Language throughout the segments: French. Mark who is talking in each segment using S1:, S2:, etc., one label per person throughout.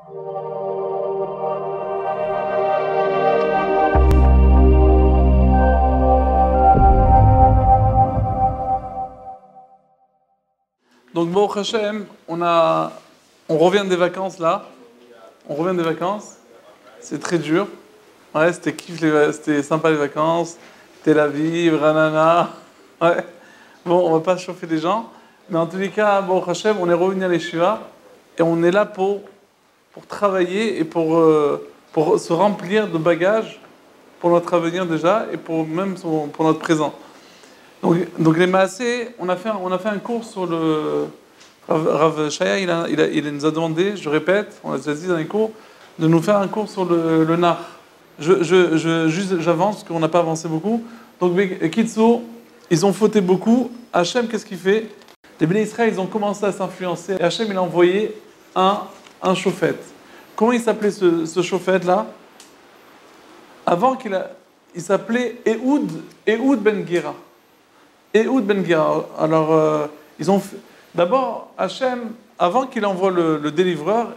S1: Donc, Baruch Hashem, on revient des vacances là. On revient des vacances. C'est très dur. Ouais, c'était sympa les vacances. Tel Aviv, Ranana. Ouais. Bon, on va pas chauffer les gens. Mais en tous les cas, Baruch Hashem, on est revenu à l'Yeshiva. Et on est là pour travailler et pour se remplir de bagages pour notre avenir déjà et pour notre présent. Donc les Maasé, on a fait un cours sur le Rav Shaya, il nous a demandé, je répète, on l'a déjà dit dans les cours, de nous faire un cours sur le nar. J'avance parce qu'on n'a pas avancé beaucoup. Donc Kitso, ils ont fauté beaucoup. Hachem, qu'est-ce qu'il fait? Les Béné Israël, ils ont commencé à s'influencer. Et Hachem, il a envoyé un chauffette. Comment il s'appelait ce chauffette là? Avant il s'appelait Ehud Ben Gera. Ehud Ben Gera. Alors, d'abord, Hachem, avant qu'il envoie le délivreur,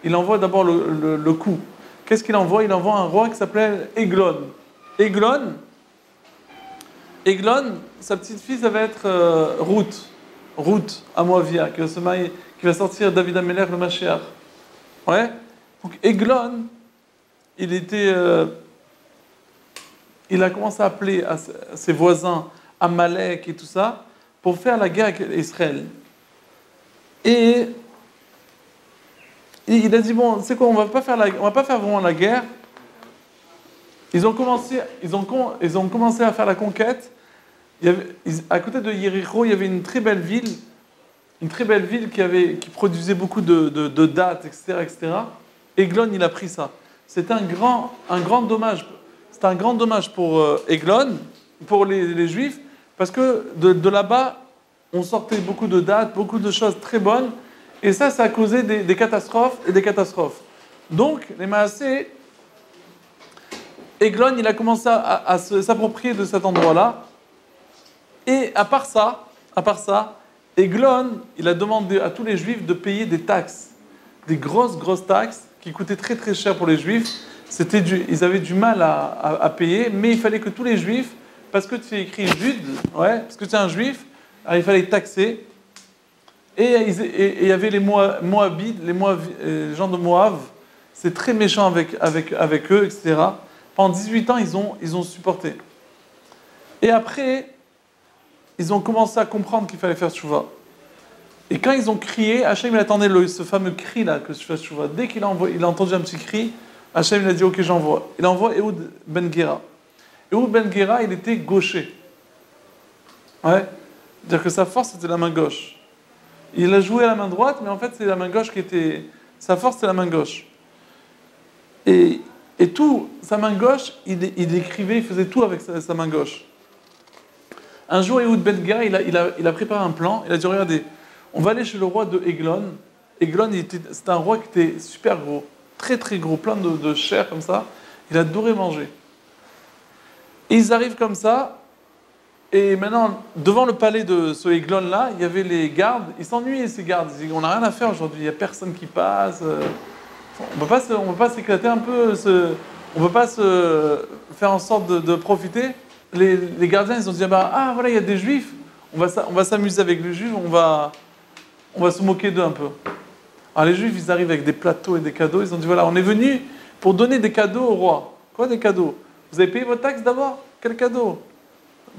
S1: il envoie d'abord le coup. Qu'est-ce qu'il envoie? Il envoie un roi qui s'appelait Eglon. Eglon, sa petite fille, ça va être Ruth à Moavia, qui va sortir David Améler, le Mashiach. Ouais. Donc Eglon, il a commencé à appeler à ses voisins, Amalek et tout ça, pour faire la guerre avec Israël. Et il a dit, bon, c'est quoi, on va pas faire vraiment la guerre. Ils ont commencé à faire la conquête. À côté de Yericho, il y avait une très belle ville qui produisait beaucoup de dattes, etc. Eglon, il a pris ça. C'était un grand dommage. C'était un grand dommage pour Eglon, pour les Juifs, parce que de là-bas, on sortait beaucoup de dattes, beaucoup de choses très bonnes, et ça a causé des catastrophes et des catastrophes. Donc, les Maasé, Eglon, il a commencé à s'approprier de cet endroit-là, et à part ça, Eglon, il a demandé à tous les Juifs de payer des taxes, des grosses taxes, qui coûtaient très très cher pour les Juifs. Ils avaient du mal à payer, mais il fallait que tous les Juifs, parce que tu es écrit Jude, ouais, parce que tu es un Juif, alors il fallait taxer. Et il y avait les Moabites, les gens de Moab, c'est très méchant avec eux, etc. Pendant 18 ans, ils ont supporté. Et après, ils ont commencé à comprendre qu'il fallait faire tchouva. Et quand ils ont crié, Hachem il attendait ce fameux cri là que je fasse tchouva. Dès qu'il a entendu un petit cri, Hachem il a dit ok, j'envoie. Il envoie Ehud Ben Gera. Ehud Ben Gera, il était gaucher. Ouais. C'est-à-dire que sa force c'était la main gauche. Il a joué à la main droite, mais en fait c'est la main gauche qui était. Sa force c'est la main gauche. Et tout, sa main gauche, il écrivait, il faisait tout avec sa main gauche. Un jour, Ehud Ben Gera, il a préparé un plan. Il a dit regardez, on va aller chez le roi de Eglon. Eglon, c'était un roi qui était super gros, très très gros, plein de chair comme ça. Il adorait manger. Et ils arrivent comme ça. Et maintenant, devant le palais de ce Eglon-là, il y avait les gardes. Ils s'ennuyaient, ces gardes. Ils disaient on n'a rien à faire aujourd'hui, il n'y a personne qui passe. On ne peut pas s'éclater un peu. On ne peut pas se faire en sorte de profiter. Les gardiens, ils ont dit voilà, il y a des juifs. On va s'amuser avec les juifs, on va se moquer d'eux un peu. Alors les juifs, ils arrivent avec des plateaux et des cadeaux. Ils ont dit voilà, on est venus pour donner des cadeaux au roi. Quoi des cadeaux? Vous avez payé vos taxes d'abord? Quel cadeau?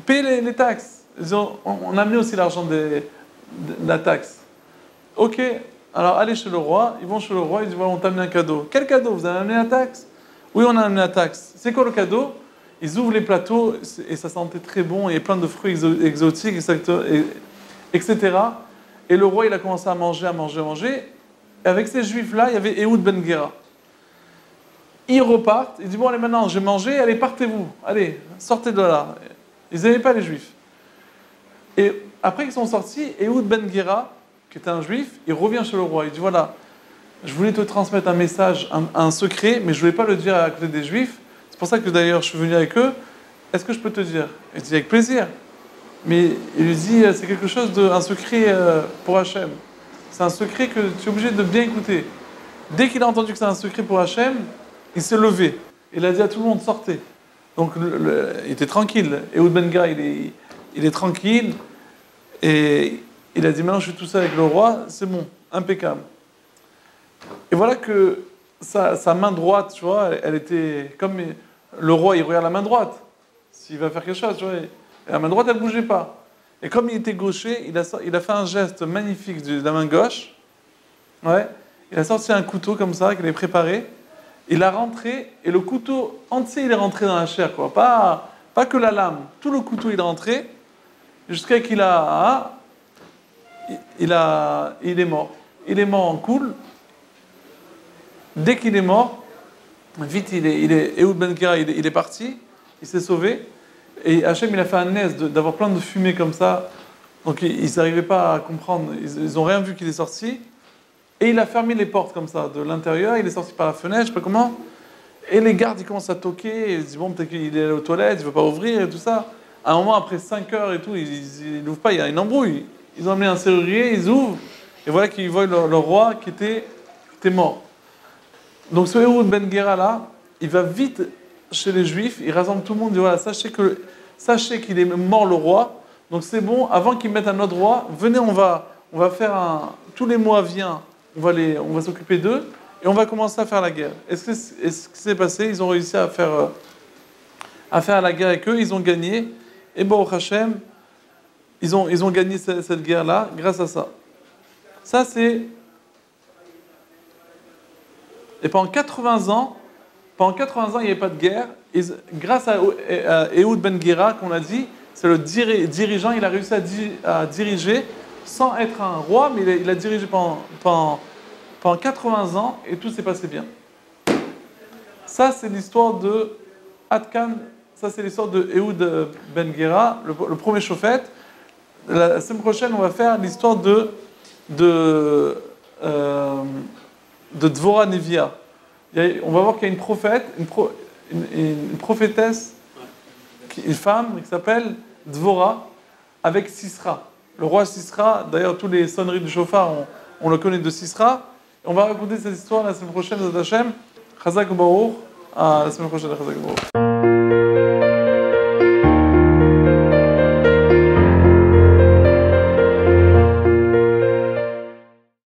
S1: Payez les taxes. On a amené aussi l'argent de la taxe. Ok, alors allez chez le roi. Ils vont chez le roi, ils disent voilà, on t'a amené un cadeau. Quel cadeau? Vous avez amené la taxe? Oui, on a amené la taxe. C'est quoi le cadeau? Ils ouvrent les plateaux et ça sentait très bon. Il y a plein de fruits exotiques, etc. Et le roi, il a commencé à manger. Et avec ces juifs-là, il y avait Ehud Ben Gera. Ils repartent. Il dit bon, allez, maintenant, j'ai mangé. Allez, partez-vous. Allez, sortez de là. Ils n'aimaient pas les juifs. Et après qu'ils sont sortis, Ehud Ben Gera, qui était un juif, il revient chez le roi. Il dit voilà, je voulais te transmettre un message, un secret, mais je ne voulais pas le dire à côté des juifs. C'est pour ça que d'ailleurs je suis venu avec eux. Est-ce que je peux te dire? Il dit avec plaisir. Mais il lui dit c'est quelque chose un secret pour Hachem. C'est un secret que tu es obligé de bien écouter. Dès qu'il a entendu que c'est un secret pour Hachem, il s'est levé. Il a dit à tout le monde, sortez. Donc il était tranquille. Ehud Ben Gera, il est tranquille. Et il a dit, maintenant je suis tout seul avec le roi, c'est bon, impeccable. Et voilà que sa main droite, tu vois, elle était comme le roi, il regarde la main droite. S'il va faire quelque chose, tu vois, et la main droite, elle ne bougeait pas. Et comme il était gaucher, il a fait un geste magnifique de la main gauche. Ouais. Il a sorti un couteau comme ça, qu'il avait préparé. Il a rentré, et le couteau entier, il est rentré dans la chair, quoi. Pas que la lame. Tout le couteau, il est rentré, jusqu'à qu'il il est mort. Il est mort en cool. Dès qu'il est mort, vite, Ehud Ben Gera, il est parti, il s'est sauvé. Et Hachem, il a fait un nez d'avoir plein de fumée comme ça. Donc, ils n'arrivaient pas à comprendre. Ils n'ont rien vu qu'il est sorti. Et il a fermé les portes comme ça, de l'intérieur. Il est sorti par la fenêtre, je ne sais pas comment. Et les gardes, ils commencent à toquer. Ils disent, bon, peut-être qu'il est allé aux toilettes, il ne veut pas ouvrir et tout ça. À un moment, après 5 heures et tout, ils n'ouvrent pas, il y a une embrouille. Ils ont amené un serrurier, ils ouvrent. Et voilà qu'ils voient le roi qui était mort. Donc ce Ehud Ben Gera là, il va vite chez les Juifs, il rassemble tout le monde, il dit voilà, sachez qu'il est mort le roi, donc c'est bon, avant qu'ils mettent un autre roi, venez, on va faire tous les mois viens, on va s'occuper d'eux, et on va commencer à faire la guerre. Et ce qui s'est passé, ils ont réussi à faire la guerre avec eux, ils ont gagné, et Baruch Hashem, ils ont gagné cette guerre-là grâce à ça. Ça c'est... Et pendant 80 ans, il n'y avait pas de guerre. Et grâce à Ehud Ben Gera, qu'on a dit, c'est le dirigeant, il a réussi à diriger sans être un roi, mais il a dirigé pendant 80 ans et tout s'est passé bien. Ça, c'est l'histoire de Adkan, ça, c'est l'histoire de Ehud Ben Gera, le premier chauffette. La semaine prochaine, on va faire l'histoire de Dvorah Nevia. On va voir qu'il y a une prophète, une prophétesse, une femme qui s'appelle Dvorah, avec Sisra. Le roi Sisra, d'ailleurs, tous les sonneries du chauffard, on le connaît de Sisra. On va raconter cette histoire la semaine prochaine de Hachem. Chazak Baruch. À la semaine prochaine, Chazak Baruch.